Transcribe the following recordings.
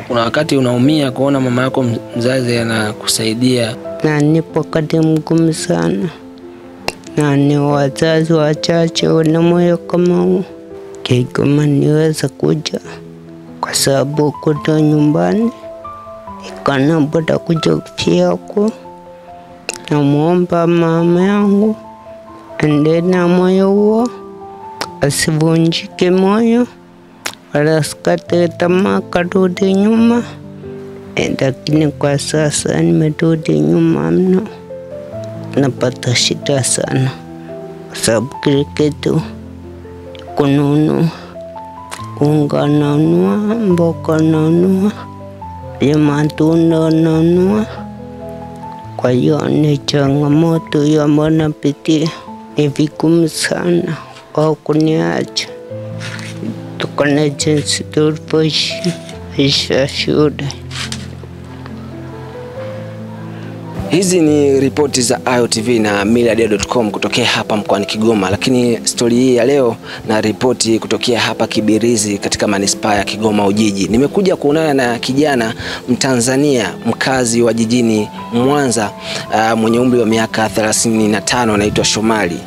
Kuna wakati unaumia kuona mama yako mzazi anakusaidia? Na nipo wakati mgumu sana. Na ni wazazi wachache wana moyo kama huu. Kigoma niweza kuja kwa sababu kuto nyumbani ikana boda kuja pia huko. Namuomba mama yangu ende na moyo huo, asivunjike moyo wala asikate tamaa karudi nyuma. Lakini kwa sasa nimerudi nyuma mno, napata shida sana kwa sababu kile kitu kununua unga nanunua, mboga nanunua, ya matunda nanunua. Kwa hiyo ni changamoto ya napitia, ni vigumu sana wao kuniacha kutokana jinsi tulivyoishi maisha shule. Hizi ni ripoti za Ayo TV na millardayo.com kutokea hapa mkoani Kigoma, lakini story hii ya leo na ripoti kutokea hapa Kibirizi katika manispaa ya Kigoma Ujiji. Nimekuja kuonana na kijana Mtanzania mkazi wa jijini Mwanza mwenye umri wa miaka 35, anaitwa Shomari.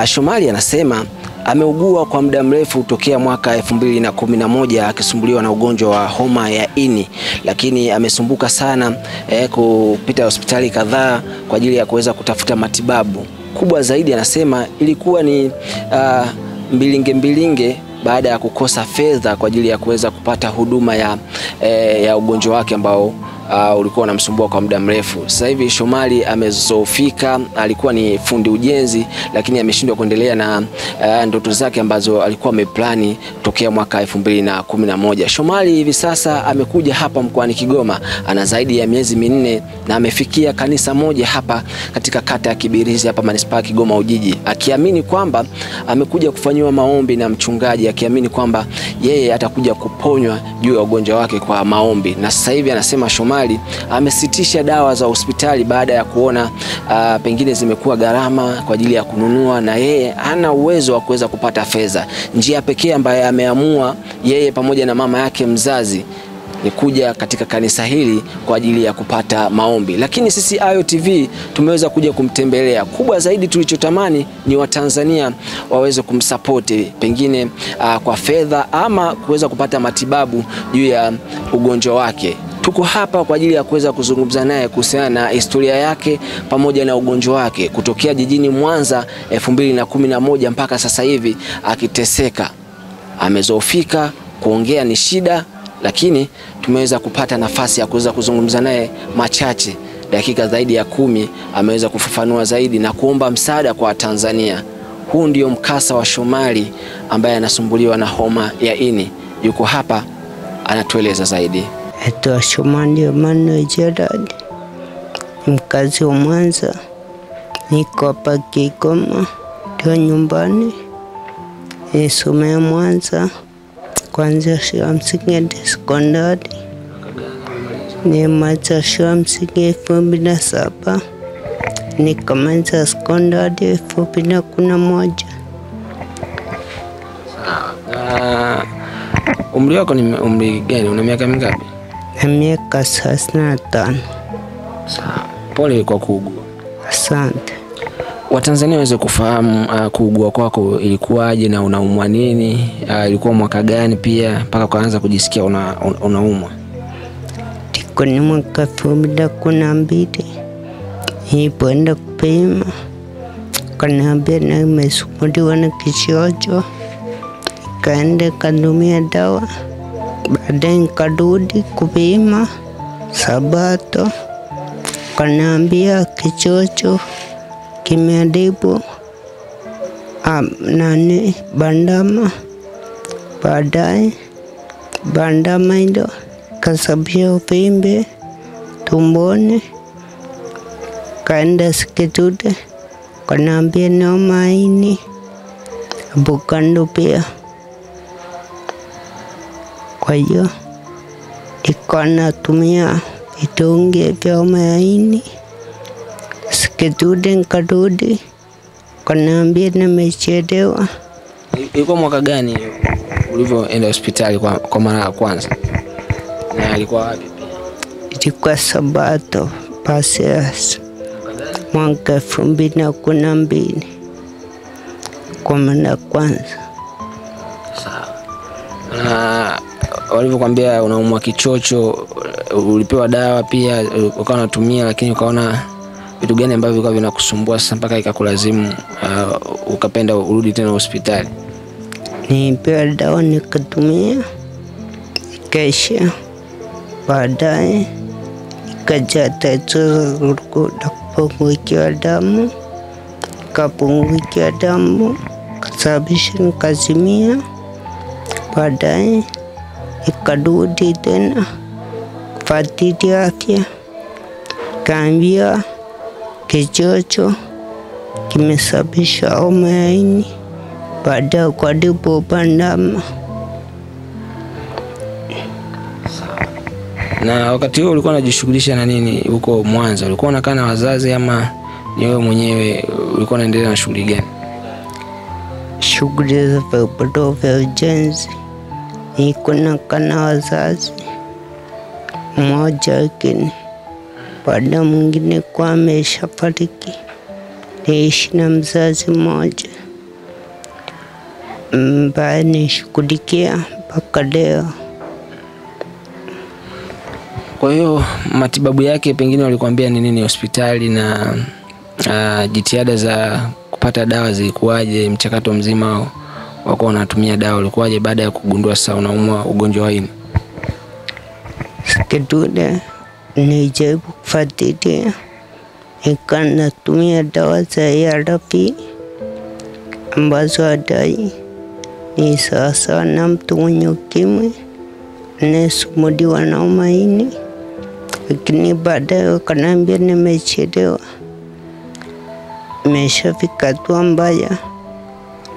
Shomari anasema ameugua kwa muda mrefu tokea mwaka 2011 akisumbuliwa na ugonjwa wa homa ya ini, lakini amesumbuka sana kupita hospitali kadhaa kwa ajili ya kuweza kutafuta matibabu. Kubwa zaidi anasema ilikuwa ni mbilinge baada ya kukosa fedha kwa ajili ya kuweza kupata huduma ya ugonjwa wake ambao ulikuwa unamsumbua kwa muda mrefu. Sasa hivi Shomari amezofika, alikuwa ni fundi ujenzi lakini ameshindwa kuendelea na ndoto zake ambazo alikuwa ameplani tokea mwaka 2011. Shomari hivi sasa amekuja hapa mkoani Kigoma, ana zaidi ya miezi 4 na amefikia kanisa moja hapa katika kata ya Kibirizi hapa manispaa ya Kigoma Ujiji, akiamini kwamba amekuja kufanyiwa maombi na mchungaji, akiamini kwamba yeye atakuja kuponywa juu ya ugonjwa wake kwa maombi. Na sasa hivi anasema Shomari amesitisha dawa za hospitali baada ya kuona pengine zimekuwa gharama kwa ajili ya kununua na yeye hana uwezo wa kuweza kupata fedha. Njia pekee ambayo ameamua yeye pamoja na mama yake mzazi ni kuja katika kanisa hili kwa ajili ya kupata maombi. Lakini sisi Ayo TV tumeweza kuja kumtembelea. Kubwa zaidi tulichotamani ni Watanzania waweze kumsupport pengine kwa fedha ama kuweza kupata matibabu juu ya ugonjwa wake. Tuko hapa kwa ajili ya kuweza kuzungumza naye kuhusiana na historia yake pamoja na ugonjwa wake kutokea jijini Mwanza 2011 mpaka sasa hivi akiteseka. Amezofika, kuongea ni shida, lakini tumeweza kupata nafasi ya kuweza kuzungumza naye machache, dakika zaidi ya 10. Ameweza kufafanua zaidi na kuomba msaada kwa Tanzania. Huu ndio mkasa wa Shomari ambaye anasumbuliwa na homa ya ini. Yuko hapa anatueleza zaidi. Naitwa Shomari Emmanuel Gerard, mkazi wa Mwanza. Niko hapa Kigoma, ndio nyumbani. Nisomea Mwanza kuanzia shule ya msingi hadi sekondari. Nimaliza shule ya msingi 2007, nikamaliza sekondari 2011. Umri wako ni umri gani? Una miaka mingapi? Na miaka 35. Sawa. Pole kwa kuugua. Asante. Watanzania waweze kufahamu kuugua kwako ilikuwaje na unaumwa nini? Ilikuwa mwaka gani pia mpaka kuanza kujisikia unaumwa? Tiko ni mwaka 2012. Nilipoenda kupima kaniambia nimesumbuliwa na kichocho. Kaenda kanumia dawa. Baadaye nikarudi kupima Sabato. Kaniambia kichocho kimeharibu bandama. Baadaye bandama hilo kasababisha uvimbe tumboni. Kaenda Sikitude, kaniambia ni homa ya ini. Bukando pia. Kwa hiyo nilikuwa natumia vidonge vya homa ya ini. Sikitude nikarudi, kaniambia nimechelewa. Ilikuwa mwaka gani ulivyoenda hospitali kwa mara ya kwanza? Na alikuwa wapi pia? Ilikuwa Sabato Paseas mwaka 2012 kwa mara kwanza. Sawa. Na walivyokuambia unaumwa kichocho, ulipewa dawa pia ukawa unatumia, lakini ukaona vitu gani ambavyo vilikuwa vinakusumbua sasa mpaka ikakulazimu ukapenda urudi tena hospitali? Nilipewa dawa nikatumia, ikaisha. Baadaye ikaja tatizo la kupungukiwa damu, kapungukiwa damu kasababisha nikazimia. Baadaye ikarudi tena kufuatilia afya, kaambia kichocho kimesababisha homa ya ini. Baadaye karibu bandama. Na wakati huo ulikuwa unajishughulisha na nini huko Mwanza? Ulikuwa unakaa na wazazi ama ni wewe mwenyewe ulikuwa unaendelea na shughuli gani? Shughuli za vipato vya ujenzi. Nilikuwa nakaa na wazazi mmoja, lakini baada mwingine kwa ameshafariki. Niishi na mzazi mmoja ambaye nishughulikia mpaka leo. Kwa hiyo matibabu yake pengine walikwambia ni nini hospitali, na jitihada za kupata dawa zilikuwaje? Mchakato mzima wa kuwa unatumia dawa ulikuwaje baada ya kugundua sasa unaumwa ugonjwa wa ini? Sikidule nijaribu kufuatilia, nikawa natumia dawa za ARV ambazo adai ni sawasawa na mtu mwenye ukimwi anayesumbuliwa na homa ya ini. Lakini baadaye wakaniambia nimechelewa, imeshafika hatua mbaya,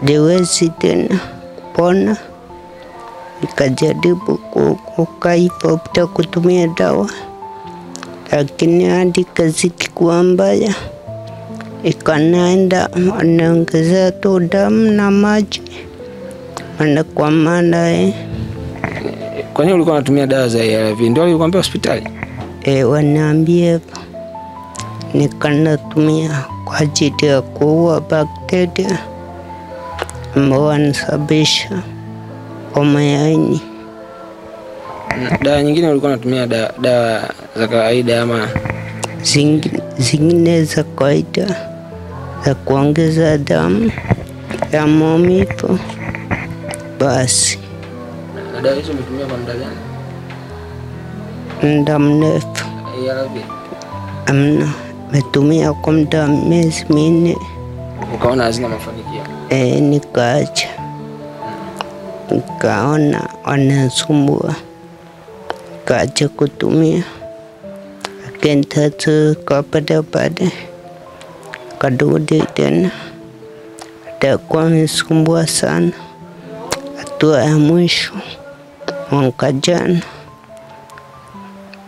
siwezi tena kupona. Nikajaribu kukaa kutumia dawa, lakini hadi kazidi kuwa mbaya. Ikanaenda anaongeza tu damu na maji mara kwa mara. Kwa nini ulikuwa unatumia dawa za ARV? Ndio walikwambia hospitali? Wanaambia nikanatumia kwa ajili ya kuua bakteria ambao wanasababisha homa ya ini. Dawa nyingine ulikuwa unatumia dawa za kawaida ama zingine za kawaida za kuongeza damu ya maumivu basi? Na dawa hizo umetumia kwa muda gani? Muda mrefu. Amna, metumia kwa muda miezi 4. Ukaona hazina mafanikio? Nikaacha. Nikaona wanasumbua, nikaacha kutumia. Lakini tatu baada karudi tena, atakuwa amesumbua sana. Hatua ya mwisho mwaka jana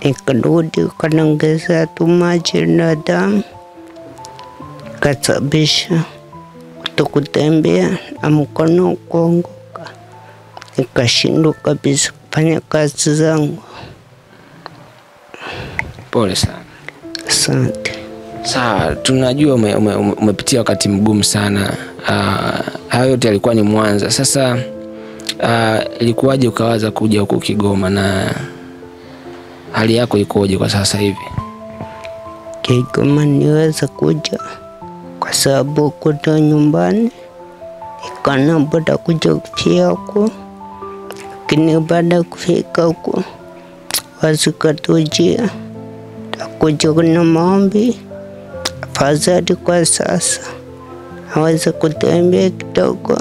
nikarudi, kanaongeza tu maji na damu, kasababisha kutokutembea na mkono kuanguka. Nikashindwa kabisa kufanya kazi zangu. Pole sana. Asante. Sawa, tunajua umepitia wakati mgumu sana. Hayo yote yalikuwa ni Mwanza. Sasa ilikuwaje ukawaza kuja huko Kigoma, na hali yako ikoje kwa sasa hivi? Kigoma niweza kuja kwa sababu kutoka nyumbani ikana boda kuja kufia huko. Lakini baada kufika huko wasikatujia takuja kuna maombi. Afadhali kwa sasa naweza kutembea kidogo,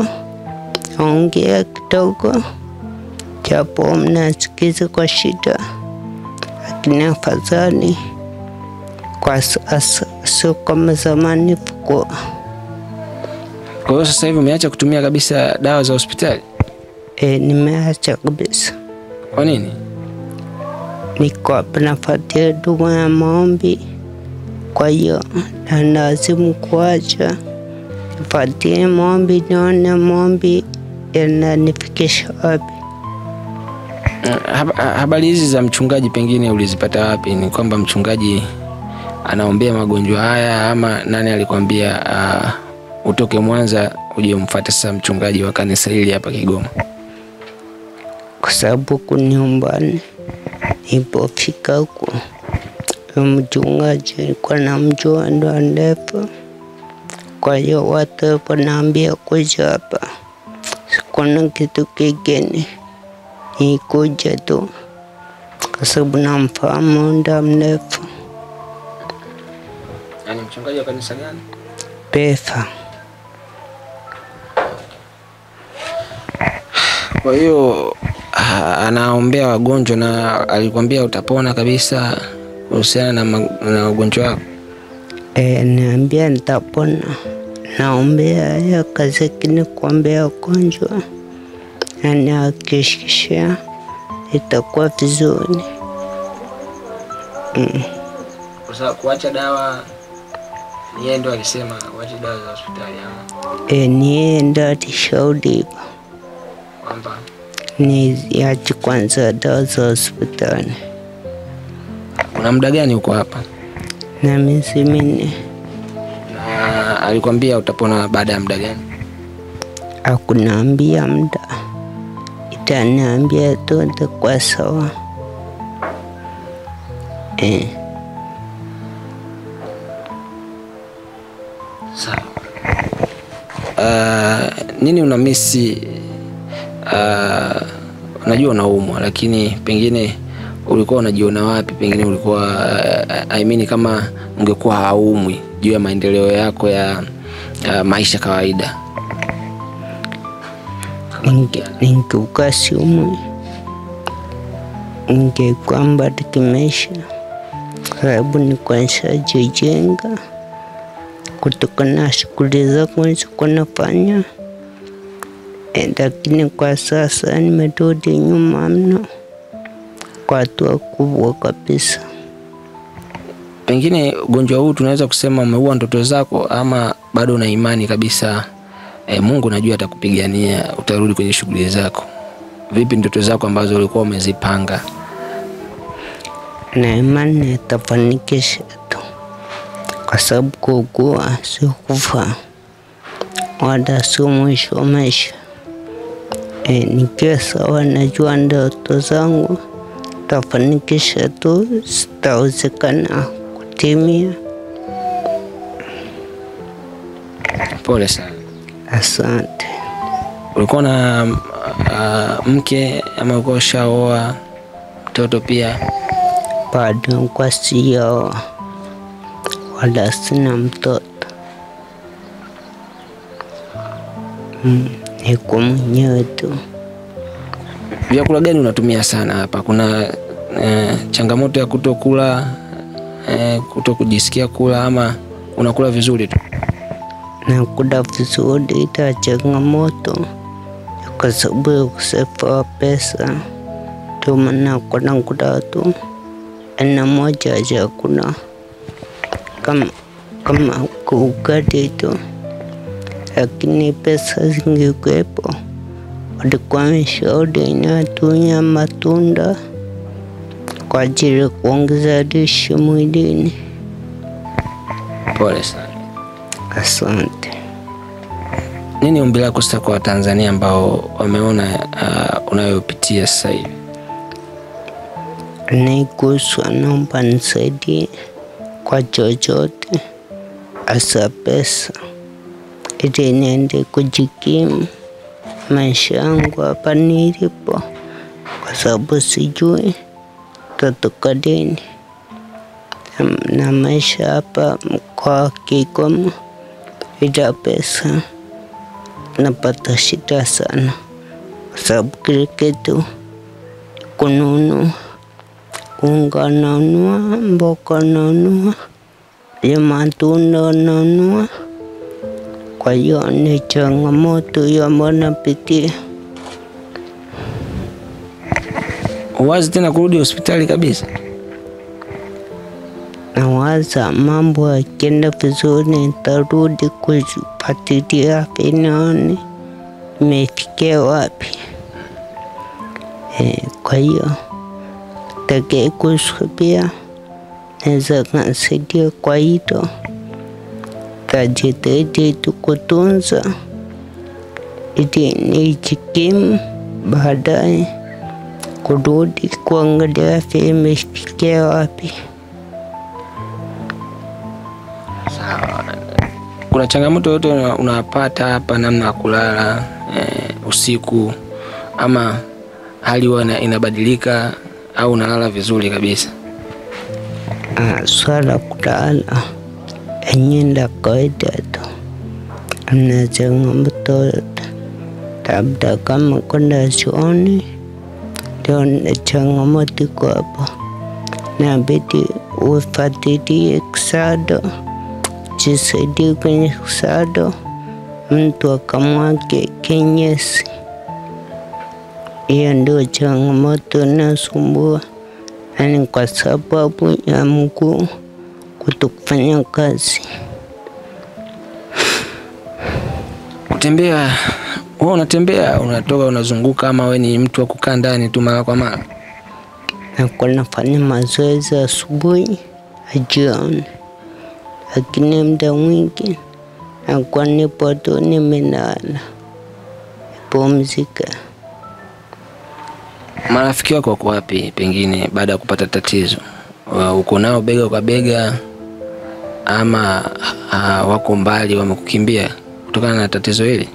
ongea kidogo, japo mnasikiza kwa shida, lakini afadhali kwa sasa, sio kama zamani fuko. Kwa hiyo sasa hivi umeacha kutumia kabisa dawa za hospitali? Nimeacha kabisa. Kwa nini? Niko hapa nafuatia dua ya maombi, kwa hiyo lazima kuacha nifuatie maombi, nione maombi yananifikisha wapi. Habari hizi za mchungaji pengine ulizipata wapi? Ni kwamba mchungaji anaombea magonjwa haya, ama nani alikwambia utoke Mwanza uje umfuate sasa mchungaji wa kanisa hili hapa Kigoma? Kwa sababu nyumbani nilipofika huko mchungaji alikuwa anamjua ndo ndefu, kwa hiyo watu wanaambia kuja hapa, sikuna kitu kigeni, nikuja tu kwa sababu namfahamu muda mrefu. Yaani mchungaji wa kanisa gani? Pefa. Kwa hiyo anaombea wagonjwa, na alikwambia utapona kabisa kuhusiana na ugonjwa wako? Niambia nitapona. Naombea ya kazi kini kuombea wagonjwa, na nihakikishia itakuwa vizuri. Kwa kuacha dawa ni yeye ndo alisema uache dawa za hospitali ama? Ni yeye ndo alishauri kwamba niache kwanza dawa za hospitali. Una muda gani uko hapa? Na miezi 4. Na alikwambia utapona baada ya muda gani? Hakuniambia muda, itaniambia tu itakuwa sawa. Sawa. Nini unamisi? Najua unaumwa, lakini pengine ulikuwa unajiona wapi? Pengine ulikuwa kama ungekuwa haumwi, juu ya maendeleo yako ya maisha kawaida. Ningekuwa siumwi, ningekuwa mbali kimaisha, kwa sababu nilikuwa nishajijenga kutokana na shughuli zangu nilikuwa nafanya. Lakini kwa sasa nimerudi nyuma mno, kwa hatua kubwa kabisa. Pengine ugonjwa huu tunaweza kusema umeua ndoto zako, ama bado una imani kabisa Mungu najua atakupigania, utarudi kwenye shughuli zako? Vipi ndoto zako ambazo ulikuwa umezipanga? Na imani itafanikisha tu, kwa sababu kuugua sio kufa, wala sio mwisho wa maisha. Nikiwa sawa, najua ndoto zangu tafanikisha tu, zitawezekana kutimia. Pole sana. Asante. Ulikuwa na mke ama ulikuwa ushaoa mtoto pia? Bado kwa sijaoa, wala sina mtoto. Niko mwenyewe tu. Vyakula gani unatumia sana hapa? Kuna changamoto ya kutokula, kutokujisikia kula, ama unakula vizuri tu? Nakula vizuri, ita changamoto kwa sababu ya ukosefu wa pesa. Ndio maana nakula tu aina moja ya chakula, kama ugali tu. Lakini pesa zingekuwepo, walikuwa wameshauri nitumie matunda kwa ajili ya kuongeza lishe mwilini. Pole sana. Asante. Nini ombi lako sasa kwa Tanzania ambao wameona unayopitia sasa hivi? Niguswa, naomba nisaidie kwa chochote, hasa pesa, ili niende kujikimu maisha yangu hapa nilipo, kwa sababu sijui tutatoka lini. Na maisha hapa mkoa Kigoma bila pesa napata shida sana, kwa sababu kile kitu kununua, unga nanunua, mboga nanunua, ya matunda nanunua. Kwa hiyo ni changamoto hiyo ambayo napitia. Huwazi tena kurudi hospitali kabisa? Nawaza mambo yakienda vizuri nitarudi kufuatilia nione imefikia wapi. Kwa hiyo take kusupia naweza kusaidia kwa hilo, tajitahidi kutunza ili nijikimu baadaye kurudi kuangalia afya imefikia wapi. Sawa. Kuna changamoto yote unapata hapa, namna ya kulala usiku, ama hali inabadilika au unalala vizuri kabisa? Swala kulala enyeenda kawaida tu, hamna changamoto. Labda kama kwenda chooni ndio changamoto iko hapo, inabidi ufuatilie kusado, jisaidie kwenye kusado, mtu akamwage kinyesi. Hiyo ndio changamoto inasumbua, yani kwa sababu ya mguu kutokufanya kazi. Kutembea, wewe unatembea, unatoka unazunguka, ama wewe ni mtu wa kukaa ndani tu mara kwa mara? Na nafanya mazoezi asubuhi na jioni, lakini muda mwingi nakuwa nipo tu nimelala pumzika. Marafiki wako wako wapi pengine baada ya kupata tatizo? Uko nao bega kwa bega, ama wako mbali wamekukimbia kutokana na tatizo hili?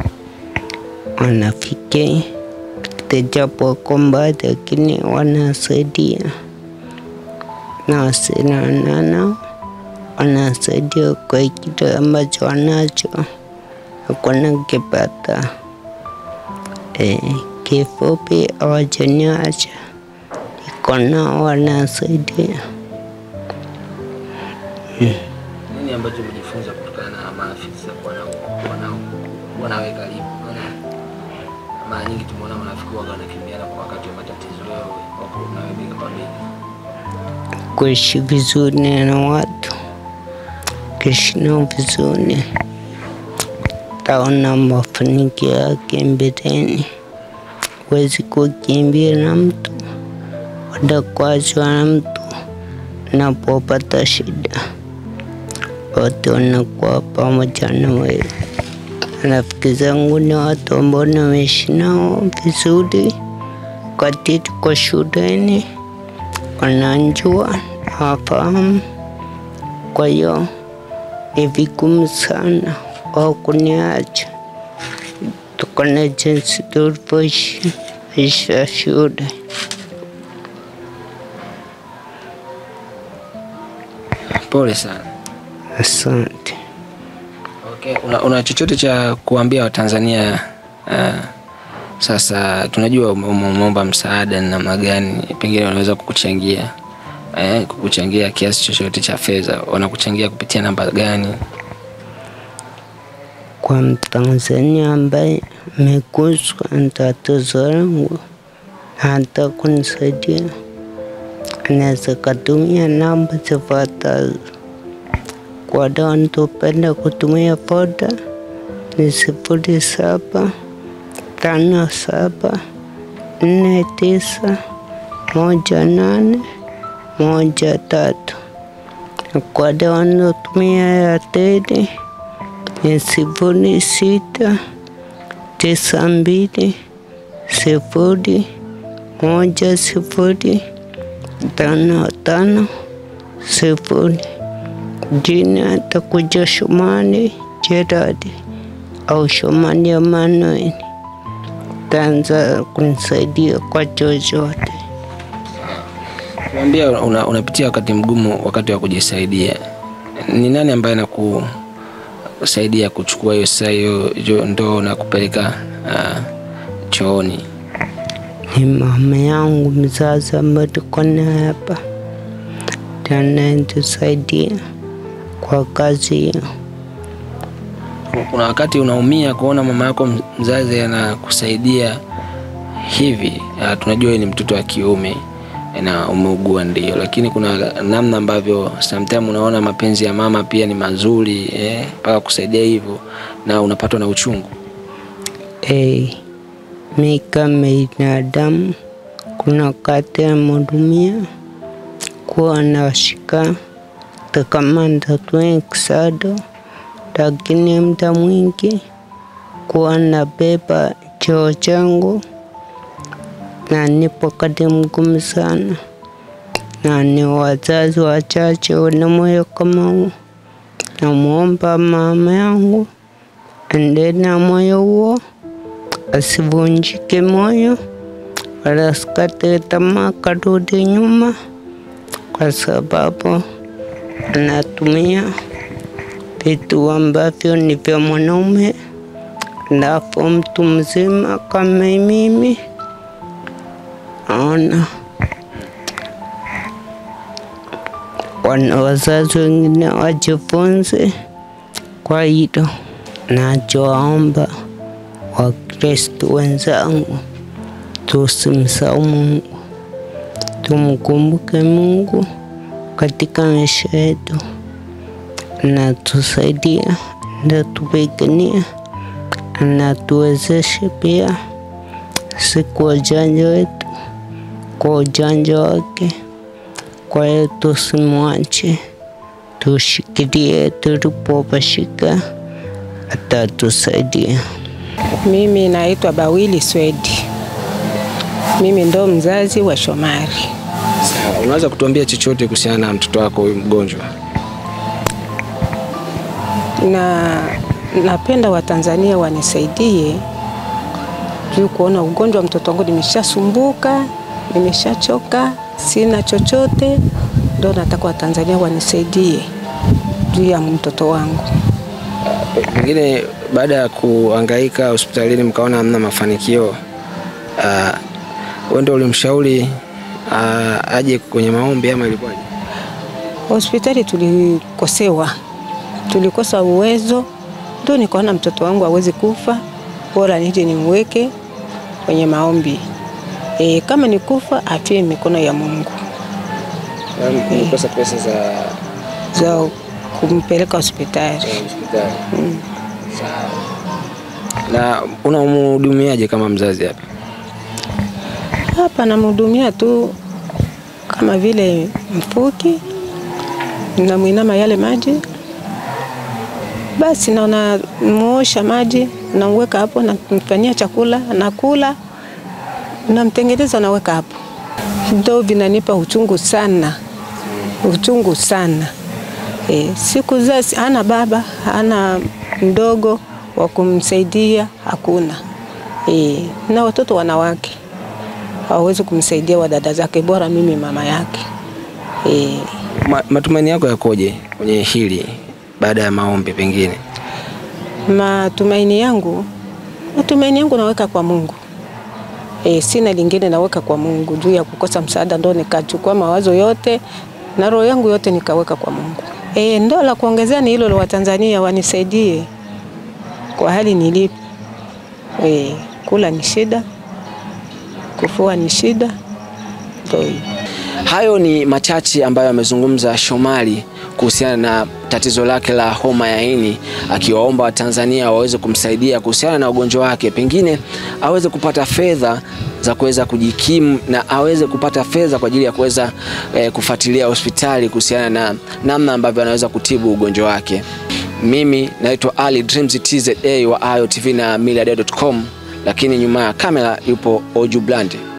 Wanafiki japo wako mbali, lakini wanasaidia na wasinana, wanasaidia kwa kitu ambacho wanacho hakuna kipata. Kifupi hawajaniacha, iko nao wanasaidia. Nini ambacho umejifunza kutokana na maafisa wanaweka karibu? Mara nyingi tumeona marafiki wao wanakimbiana kwa wakati wa matatizo, wewe wako nawe bega kwa bega. Kuishi vizuri na watu, kuishi nao vizuri, taona mafanikio yake mbeleni. Huwezi kukimbia na mtu wala kuachwa na mtu unapopata shida, wote wanakuwa pamoja na wewe. Rafiki zangu ni watu ambao nimeishi nao vizuri wakati tuko shuleni, wananijua, hawafahamu. Kwa hiyo ni vigumu sana wao kuniacha, tuko na jinsi tulivyoishi maisha ya shule. Pole sana. Asante. Okay, una chochote cha kuambia Watanzania? Sasa tunajua umeomba msaada, na namna gani pengine wanaweza kukuchangia kiasi chochote cha fedha? Wanakuchangia kupitia namba gani? Kwa Mtanzania ambaye ameguswa na tatizo langu hata kunisaidia, anaweza kutumia namba zifuatazo. Kwa wale wanapenda kutumia Voda ni 0757491813. Kwa wale wanatumia Airtel ni 0692010550. Jina atakuja Shumani Gerard au Shumani Emmanuel, tanza kunisaidia kwa chochote. Mwambia unapitia wakati mgumu wakati wa kujisaidia. Ni nani ambaye anakusaidia kuchukua hiyo hiyo ndoo na kupeleka chooni? Ni mama yangu mzazi ambaye tuko naye hapa, ananisaidia kwa kazi hiyo. Kuna wakati unaumia kuona mama yako mzazi anakusaidia hivi? Tunajua ni mtoto wa kiume na umeugua ndio, lakini kuna namna ambavyo sometimes unaona mapenzi ya mama pia ni mazuri mpaka kusaidia hivyo, na unapatwa na uchungu. Mimi kama binadamu kuna wakati amehudumia kuwa anashika kama ndatue kisado, lakini muda mwingi kuwa nabeba choo changu na nipo kati mgumu sana, na ni wazazi wachache wana moyo kama huu. Namuomba mama yangu ende na moyo huo, asivunjike moyo wala asikate tamaa karudi nyuma, kwa sababu anatumia vitu ambavyo ni vya mwanaume. Ndapo mtu mzima kama mimi naona wazazi wengine wajifunze. Kwa hilo nachoomba Wakristo wenzangu, tusimsahau Mungu, tumkumbuke Mungu katika maisha yetu, na tusaidia, na tupigania, na tuwezeshe pia, si kwa ujanja wetu, kwa ujanja wake. Kwa hiyo tusimwache, tushikilie tulipopashika, atatusaidia. Mimi naitwa Bawili Swedi. Mimi ndo mzazi wa Shomari. Sawa, unaweza kutuambia chochote kuhusiana na mtoto wako mgonjwa? Napenda Watanzania wanisaidie juu kuona ugonjwa mtoto wangu, nimeshasumbuka, nimeshachoka, sina chochote. Ndio nataka Watanzania wanisaidie juu ya mtoto wangu. Pengine baada ya kuhangaika hospitalini mkaona hamna mafanikio, wewe ndio ulimshauri aje kwenye maombi ama ilikuwaje? Hospitali tulikosa uwezo, ndio nikaona mtoto wangu hawezi kufa, bora nije nimweke kwenye maombi. Kama ni kufa afie mikono ya Mungu. Nilikosa pesa za kumpeleka hospitali. Na unamhudumiaje kama mzazi hapa? Hapa namhudumia tu kama vile mfuki, namuinama yale maji, basi naona muosha maji, namweka hapo, namfanyia chakula, nakula, namtengeneza, naweka hapo. Ndio vinanipa uchungu sana. Uchungu sana. Siku zazi hana baba, hana mdogo wa kumsaidia, hakuna. Na watoto wanawake hawezi kumsaidia wadada zake, bora mimi mama yake. Matumaini yako yakoje kwenye hili baada ya maombi pengine? Matumaini yangu naweka kwa Mungu. Sina lingine, naweka kwa Mungu. Juu ya kukosa msaada ndo nikachukua mawazo yote na roho yangu yote nikaweka kwa Mungu. Ndo la kuongezea ni hilo la Watanzania wanisaidie kwa hali nilipo. Kula ni shida, kufua ni shida. Hayo ni machache ambayo amezungumza Shomari kuhusiana na tatizo lake la homa ya ini, akiwaomba Watanzania waweze kumsaidia kuhusiana na ugonjwa wake, pengine aweze kupata fedha za kuweza kujikimu na aweze kupata fedha kwa ajili ya kuweza kufuatilia hospitali kuhusiana na namna ambavyo anaweza kutibu ugonjwa wake. Mimi naitwa Ali Dreams TZA wa AyoTV na millardayo.com, lakini nyuma ya kamera yupo Oju Blande.